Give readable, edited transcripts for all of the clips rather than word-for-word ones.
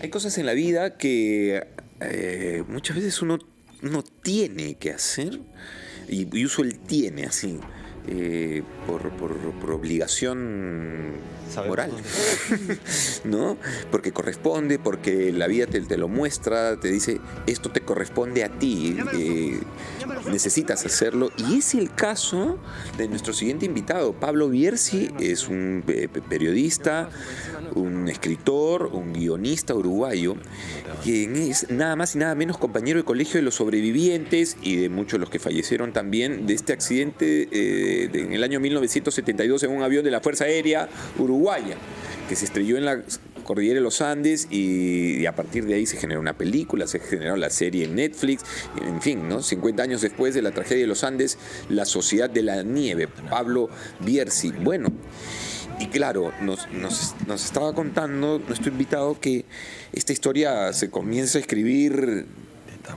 Hay cosas en la vida que muchas veces uno tiene que hacer, y uso el tiene así, por obligación moral, ¿no? Porque corresponde, porque la vida te lo muestra, te dice, esto te corresponde a ti, necesitas hacerlo. Y es el caso de nuestro siguiente invitado. Pablo Bierzi es un periodista, un escritor, un guionista uruguayo, quien es nada más y nada menos compañero de colegio de los sobrevivientes y de muchos de los que fallecieron también de este accidente en el año 1972 en un avión de la Fuerza Aérea Uruguaya, que se estrelló en la cordillera de los Andes, y a partir de ahí se generó una película, se generó la serie en Netflix, en fin, ¿no? 50 años después de la tragedia de los Andes, La Sociedad de la Nieve, Pablo Bierzi. Bueno, y claro, nos estaba contando nuestro invitado que esta historia se comienza a escribir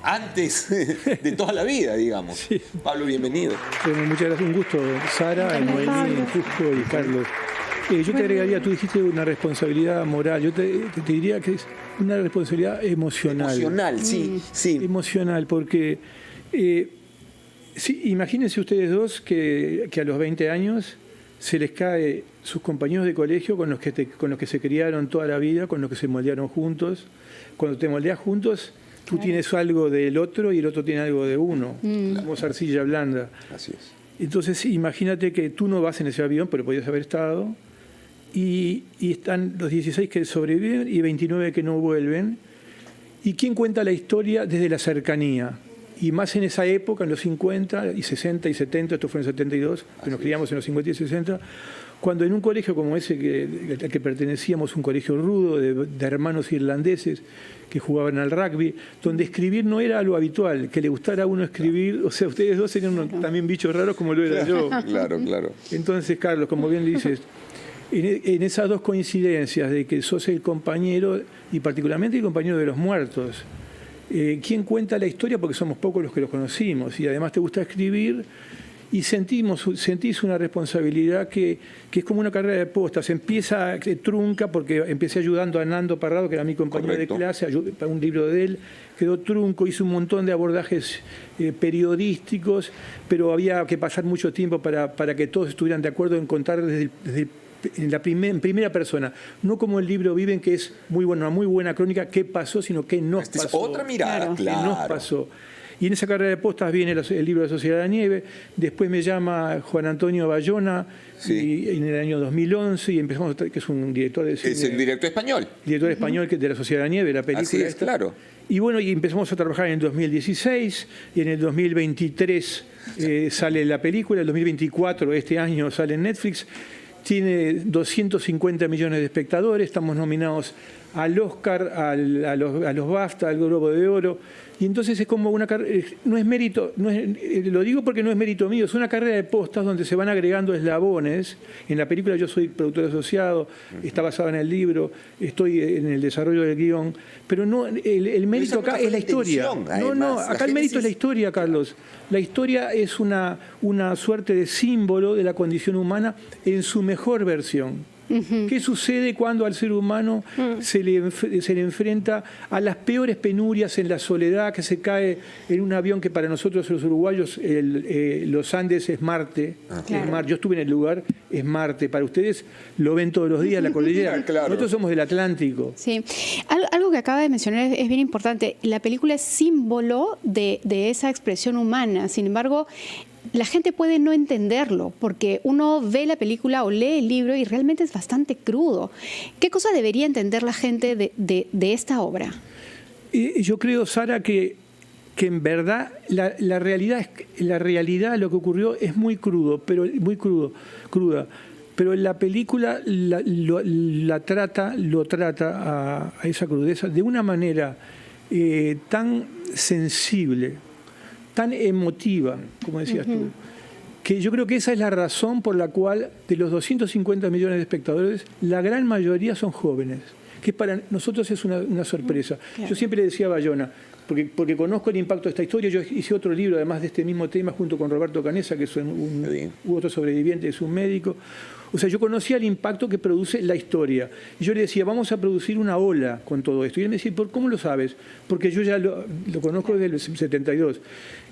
antes de toda la vida, digamos. Sí. Pablo, bienvenido. Bueno, muchas gracias, un gusto, Sara, Noemí, Cusco y Carlos. Yo te agregaría, tú dijiste una responsabilidad moral, yo te diría que es una responsabilidad emocional. Emocional, sí, sí. Emocional, porque sí, imagínense ustedes dos que a los 20 años se les cae sus compañeros de colegio con los que se criaron toda la vida, con los que se moldearon juntos. Cuando te moldeas juntos, tú tienes algo del otro y el otro tiene algo de uno. Somos arcilla blanda. Así es. Entonces, imagínate que tú no vas en ese avión, pero podías haber estado, y están los 16 que sobreviven y 29 que no vuelven. ¿Y quién cuenta la historia desde la cercanía? Y más en esa época, en los 50 y 60 y 70, esto fue en el 72, que nos criamos en los 50 y 60, cuando en un colegio como ese al que pertenecíamos, un colegio rudo de hermanos irlandeses que jugaban al rugby, donde escribir no era lo habitual, que le gustara a uno escribir, o sea, ustedes dos serían también bichos raros como lo era yo. Claro, claro. Entonces, Carlos, como bien dices, en esas dos coincidencias de que sos el compañero, y particularmente el compañero de los muertos, ¿quién cuenta la historia? Porque somos pocos los que los conocimos, y además te gusta escribir, y sentís una responsabilidad que es como una carrera de postas. Empieza trunca, porque empecé ayudando a Nando Parrado, que era mi compañero de clase, para un libro de él, quedó trunco, hice un montón de abordajes periodísticos, pero había que pasar mucho tiempo para que todos estuvieran de acuerdo en contar en primera persona, no como el libro Viven, que es una muy buena crónica, qué pasó, sino qué nos pasó. Es otra mirada, claro. Qué nos pasó. Y en esa carrera de postas viene el libro de La Sociedad de la Nieve, después me llama Juan Antonio Bayona, y en el año 2011, y empezamos, que es un director de cine. Es el director español. Director español de La Sociedad de la Nieve, la película. Así es, claro. Y bueno, y empezamos a trabajar en el 2016, y en el 2023 sale la película, el 2024, este año, sale en Netflix. Tiene 250 millones de espectadores, estamos nominados al Oscar, a los BAFTA, al Globo de Oro, y entonces es como una carrera, no es mérito, lo digo porque no es mérito mío, es una carrera de postas donde se van agregando eslabones. En la película yo soy productor asociado, está basado en el libro, estoy en el desarrollo del guión, pero no, el mérito acá es la historia. Acá el mérito es la historia, Carlos. La historia es una suerte de símbolo de la condición humana en su mejor versión. ¿Qué sucede cuando al ser humano se le enfrenta a las peores penurias, en la soledad, que se cae en un avión que para nosotros los uruguayos los Andes es Marte? Claro. Yo estuve en el lugar, es Marte. Para ustedes lo ven todos los días, la cordillera. Claro. Nosotros somos del Atlántico. Sí. Algo que acaba de mencionar es bien importante. La película es símbolo de esa expresión humana. Sin embargo, la gente puede no entenderlo, porque uno ve la película o lee el libro y realmente es bastante crudo. ¿Qué cosa debería entender la gente de esta obra? Yo creo, Sara, que en verdad la realidad, lo que ocurrió es muy cruda, pero la película lo trata a esa crudeza de una manera tan sensible, tan emotiva, como decías tú, que yo creo que esa es la razón por la cual de los 250 millones de espectadores, la gran mayoría son jóvenes, que para nosotros es una sorpresa. Claro. Yo siempre le decía a Bayona, porque conozco el impacto de esta historia, yo hice otro libro además de este mismo tema junto con Roberto Canesa, que es otro sobreviviente, es un médico, O sea, yo conocía el impacto que produce la historia. Y yo le decía, vamos a producir una ola con todo esto. Y él me decía, ¿cómo lo sabes? Porque yo ya lo conozco desde el 72.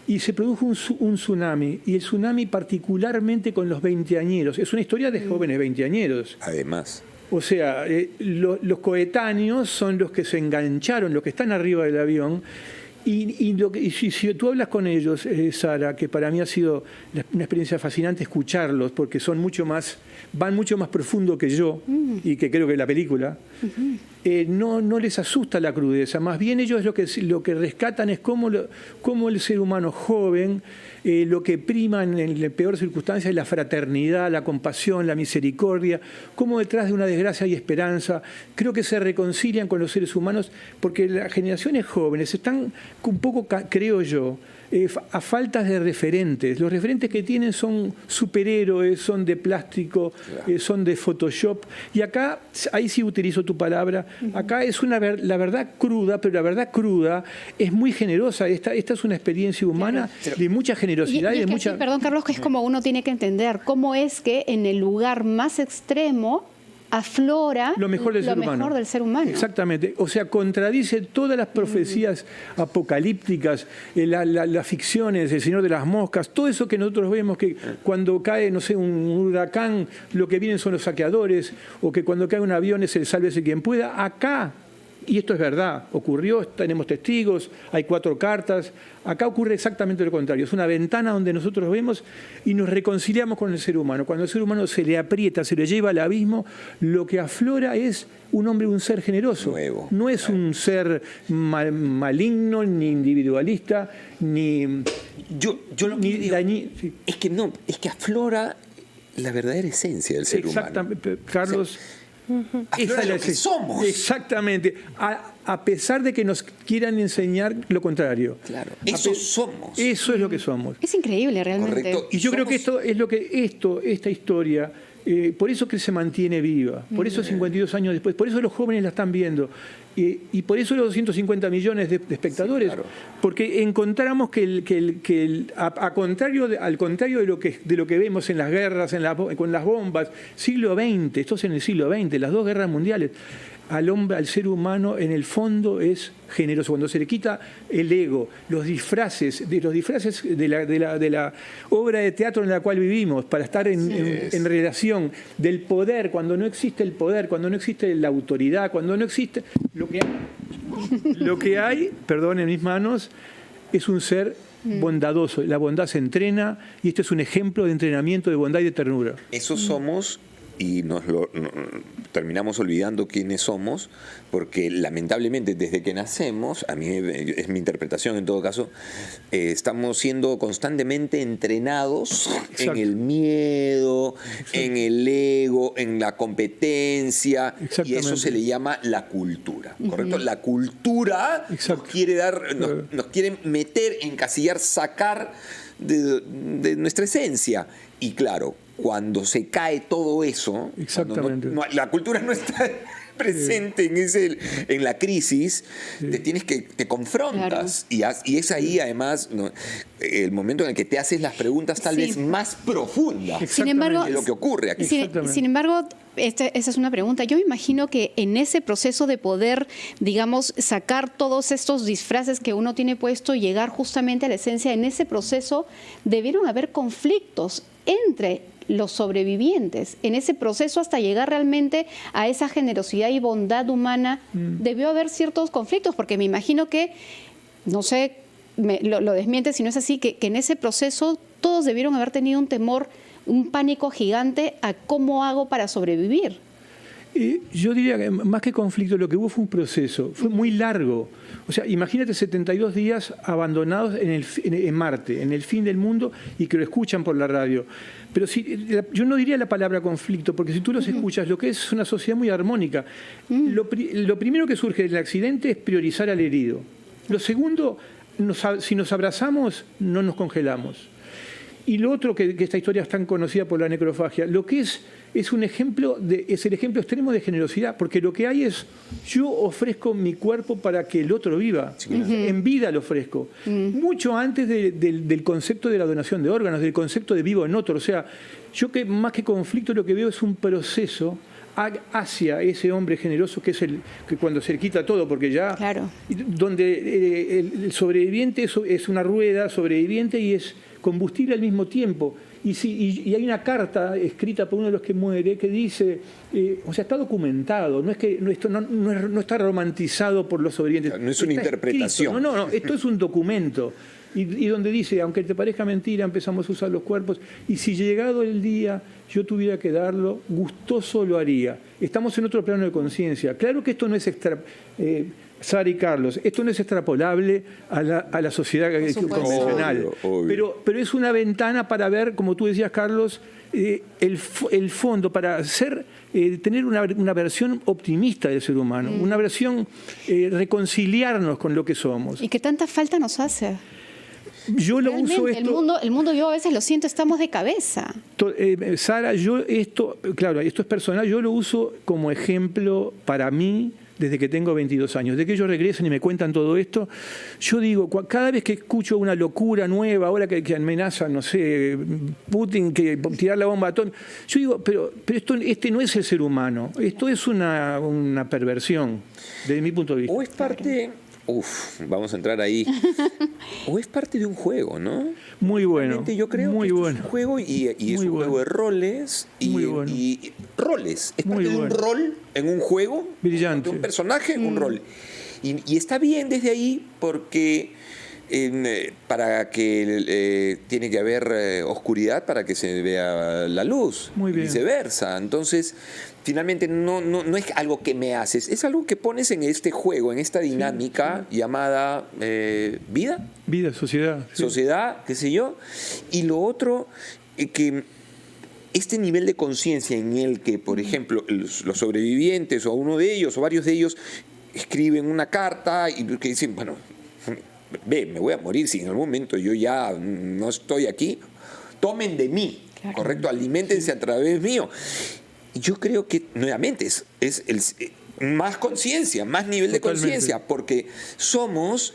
Y se produjo un tsunami, y el tsunami particularmente con los veinteañeros. Es una historia de jóvenes veinteañeros. Además. O sea, los coetáneos son los que se engancharon, los que están arriba del avión. Y si tú hablas con ellos, Sara, que para mí ha sido una experiencia fascinante escucharlos, porque van mucho más profundo que yo, y que creo que la película, no les asusta la crudeza, más bien ellos lo que rescatan es cómo el ser humano joven, lo que prima en la peor circunstancia es la fraternidad, la compasión, la misericordia, cómo detrás de una desgracia hay esperanza. Creo que se reconcilian con los seres humanos, porque las generaciones jóvenes están un poco, creo yo, a falta de referentes. Los referentes que tienen son superhéroes, son de plástico, son de Photoshop. Y acá, ahí sí utilizo tu palabra, acá es la verdad cruda, pero la verdad cruda es muy generosa. Esta es una experiencia humana de mucha generosidad y de mucha... Así, perdón, Carlos, que es como uno tiene que entender cómo es que en el lugar más extremo aflora lo mejor del ser humano. Exactamente. O sea, contradice todas las profecías apocalípticas, las ficciones, El Señor de las Moscas, todo eso que nosotros vemos, que cuando cae, no sé, un huracán, lo que vienen son los saqueadores, o que cuando cae un avión es el sálvese quien pueda. Acá, y esto es verdad, ocurrió, tenemos testigos, hay 4 cartas. Acá ocurre exactamente lo contrario. Es una ventana donde nosotros vemos y nos reconciliamos con el ser humano. Cuando el ser humano se le aprieta, se le lleva al abismo, lo que aflora es un hombre, un ser generoso. Nuevo. No es un ser maligno, ni individualista, ni... Yo lo que digo es que aflora la verdadera esencia del ser humano. Exactamente, Carlos... Esa es lo que somos. Exactamente. A pesar de que nos quieran enseñar lo contrario. Claro. Eso somos. Eso es lo que somos. Es increíble, realmente. Correcto. Y yo creo que esto es lo que esta historia, por eso que se mantiene viva, por eso 52 años después, por eso los jóvenes la están viendo. Y por eso los 250 millones de espectadores, sí, claro. Porque encontramos que al contrario de lo que vemos en las guerras, con las bombas, siglo XX, esto es en el siglo XX, las 2 guerras mundiales, al ser humano en el fondo es generoso. Cuando se le quita el ego, los disfraces de la obra de teatro en la cual vivimos, para estar en relación del poder, cuando no existe el poder, cuando no existe la autoridad, cuando no existe lo que hay, perdón, en mis manos, es un ser bondadoso. La bondad se entrena, y este es un ejemplo de entrenamiento de bondad y de ternura. Eso somos. Y terminamos olvidando quiénes somos, porque lamentablemente desde que nacemos, a mí es mi interpretación en todo caso, estamos siendo constantemente entrenados en el miedo, en el ego, en la competencia, y eso se le llama la cultura, ¿correcto? La cultura nos quiere meter, encasillar, sacar de nuestra esencia. Y claro, cuando se cae todo eso, la cultura no está presente en la crisis, te confrontas, claro. Y es ahí además el momento en el que te haces las preguntas tal vez más profundas. Sin embargo, de lo que ocurre aquí. Sin embargo, esa es una pregunta. Yo me imagino que en ese proceso de poder, digamos, sacar todos estos disfraces que uno tiene puesto y llegar justamente a la esencia, en ese proceso debieron haber conflictos entre los sobrevivientes. En ese proceso, hasta llegar realmente a esa generosidad y bondad humana, debió haber ciertos conflictos, porque me imagino que, no sé, lo desmiente si no es así, que en ese proceso todos debieron haber tenido un temor, un pánico gigante a cómo hago para sobrevivir. Yo diría que más que conflicto, lo que hubo fue un proceso, fue muy largo. O sea, imagínate 72 días abandonados en Marte, en el fin del mundo, y que lo escuchan por la radio. Pero yo no diría la palabra conflicto, porque si tú los escuchas, lo que es una sociedad muy armónica. Lo primero que surge del accidente es priorizar al herido. Lo segundo, si nos abrazamos, no nos congelamos. Y lo otro, que esta historia es tan conocida por la necrofagia, lo que es un ejemplo, es el ejemplo extremo de generosidad, porque lo que hay es, yo ofrezco mi cuerpo para que el otro viva, en vida lo ofrezco, mucho antes del concepto de la donación de órganos, del concepto de vivo en otro. O sea, yo que más que conflicto lo que veo es un proceso hacia ese hombre generoso que es el que cuando se le quita todo, porque ya Claro. donde el sobreviviente es una rueda sobreviviente y es combustible al mismo tiempo. Y hay una carta escrita por uno de los que muere que dice, o sea, está documentado, no es que esto no está romantizado por los sobrevivientes. No es una interpretación. Escrito. No, esto es un documento. Y donde dice, aunque te parezca mentira, empezamos a usar los cuerpos, y si llegado el día yo tuviera que darlo, gustoso lo haría. Estamos en otro plano de conciencia. Claro que esto no es Sara y Carlos, esto no es extrapolable a la sociedad convencional, obvio. Pero es una ventana para ver, como tú decías, Carlos, el fondo, para tener una versión optimista del ser humano, una versión reconciliarnos con lo que somos. Y que tanta falta nos hace. Yo lo Realmente, uso esto. el mundo, yo a veces lo siento, estamos de cabeza. Sara, claro, esto es personal, yo lo uso como ejemplo para mí desde que tengo 22 años. De que ellos regresan y me cuentan todo esto, yo digo, cada vez que escucho una locura nueva, ahora que amenazan, no sé, Putin, que tirar la bomba atómica, yo digo, pero este no es el ser humano, esto es una perversión, desde mi punto de vista. O es parte... vamos a entrar ahí. O es parte de un juego, ¿no? Muy bueno. Realmente yo creo que esto es un juego y es un juego de roles. Y roles. Es parte de un rol en un juego. Brillante. De un personaje en un rol. Y está bien desde ahí porque para que tiene que haber oscuridad para que se vea la luz. Muy bien. Y viceversa. Entonces... Finalmente no es algo que me haces, es algo que pones en este juego, en esta dinámica llamada vida. Vida, sociedad. Sí. Sociedad, qué sé yo. Y lo otro, que este nivel de conciencia en el que, por ejemplo, los sobrevivientes o uno de ellos o varios de ellos escriben una carta y que dicen, bueno, me voy a morir si en algún momento yo ya no estoy aquí, tomen de mí, claro. ¿Correcto? Aliméntense a través mío. Yo creo que, nuevamente, es más conciencia, más nivel de conciencia, porque somos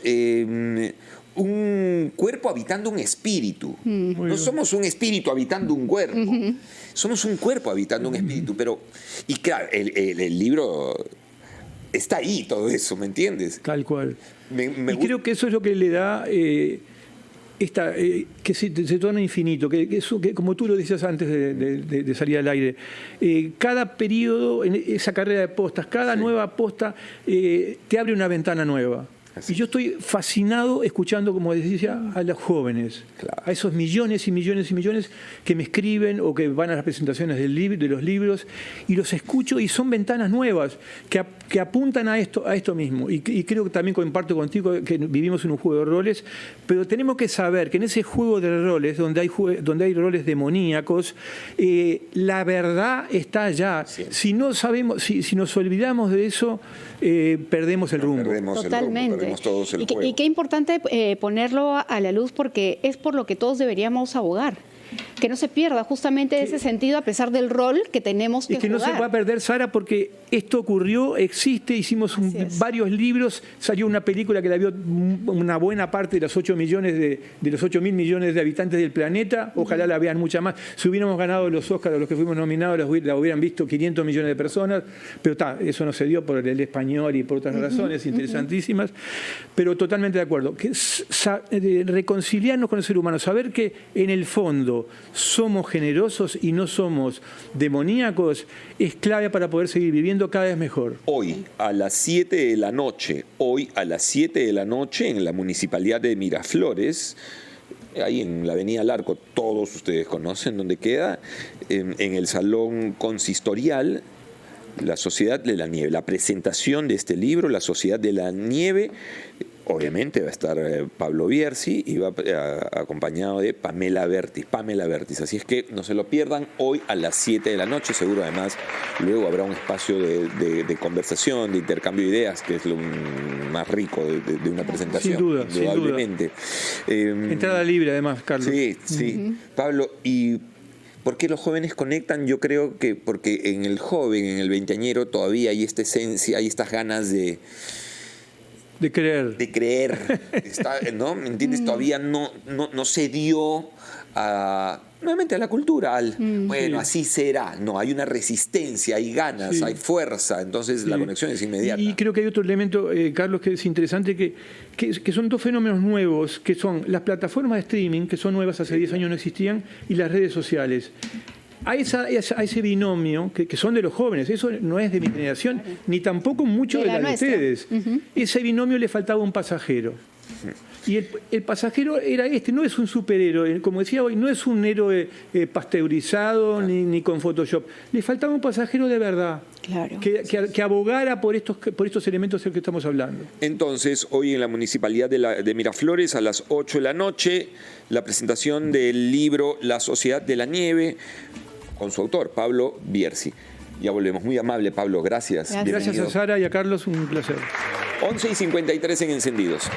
un cuerpo habitando un espíritu. No somos un espíritu habitando un cuerpo. Somos un cuerpo habitando un espíritu. Y claro, el libro está ahí, todo eso, ¿me entiendes? Tal cual. Creo que eso es lo que le da... que se torna infinito, que como tú lo decías antes de salir al aire, cada periodo, en esa carrera de postas, cada nueva posta te abre una ventana nueva. Así. Y yo estoy fascinado escuchando, como decía, a los jóvenes, claro. A esos millones y millones y millones que me escriben o que van a las presentaciones de los libros, y los escucho y son ventanas nuevas que apuntan a esto mismo. Y creo que también comparto contigo que vivimos en un juego de roles, pero tenemos que saber que en ese juego de roles, donde hay roles demoníacos, la verdad está allá. Sí. Si no sabemos, si nos olvidamos de eso, perdemos el rumbo. Totalmente. Todos el juego. Y qué importante ponerlo a la luz, porque es por lo que todos deberíamos abogar. Que no se pierda justamente ese sentido a pesar del rol que tenemos que jugar. Es que no se va a perder, Sara, porque esto ocurrió, existe, hicimos varios libros, salió una película que la vio una buena parte de los 8 millones de los 8.000 millones de habitantes del planeta, ojalá la vean mucha más. Si hubiéramos ganado los Oscars, los que fuimos nominados, la hubieran visto 500 millones de personas, pero eso no se dio por el español y por otras razones interesantísimas, pero totalmente de acuerdo. Reconciliarnos con el ser humano, saber que en el fondo somos generosos y no somos demoníacos, es clave para poder seguir viviendo cada vez mejor. Hoy a las 7 de la noche, en la Municipalidad de Miraflores, ahí en la Avenida Larco, todos ustedes conocen dónde queda, en el Salón Consistorial, La Sociedad de la Nieve, la presentación de este libro, La Sociedad de la Nieve. Obviamente va a estar Pablo Bierzi y va acompañado de Pamela Bertis. Así es que no se lo pierdan hoy a las 7 de la noche. Seguro además luego habrá un espacio de conversación, de intercambio de ideas, que es lo más rico de una presentación. Sin duda, indudablemente. Entrada libre además, Carlos. Sí. Pablo, ¿y por qué los jóvenes conectan? Yo creo que porque en el joven, en el veinteañero, todavía hay esta esencia, hay estas ganas de creer. ¿No? ¿Me entiendes? Todavía no se dio nuevamente a la cultura, bueno, así será. No, hay una resistencia, hay ganas, hay fuerza, entonces la conexión es inmediata. Y creo que hay otro elemento, Carlos, que es interesante, que son dos fenómenos nuevos, que son las plataformas de streaming, que son nuevas, hace 10 años no existían, y las redes sociales. A ese binomio, que son de los jóvenes, eso no es de mi generación, ni tampoco mucho de la de ustedes. Ese binomio le faltaba un pasajero. Y el pasajero era no es un superhéroe, como decía hoy, no es un héroe pasteurizado ni con Photoshop. Le faltaba un pasajero de verdad, que abogara por estos elementos de los que estamos hablando. Entonces, hoy en la Municipalidad de Miraflores, a las 8 de la noche, la presentación del libro La Sociedad de la Nieve, con su autor, Pablo Bierzi. Ya volvemos. Muy amable, Pablo. Gracias. Gracias a Sara y a Carlos, un placer. 11:53 en Encendidos.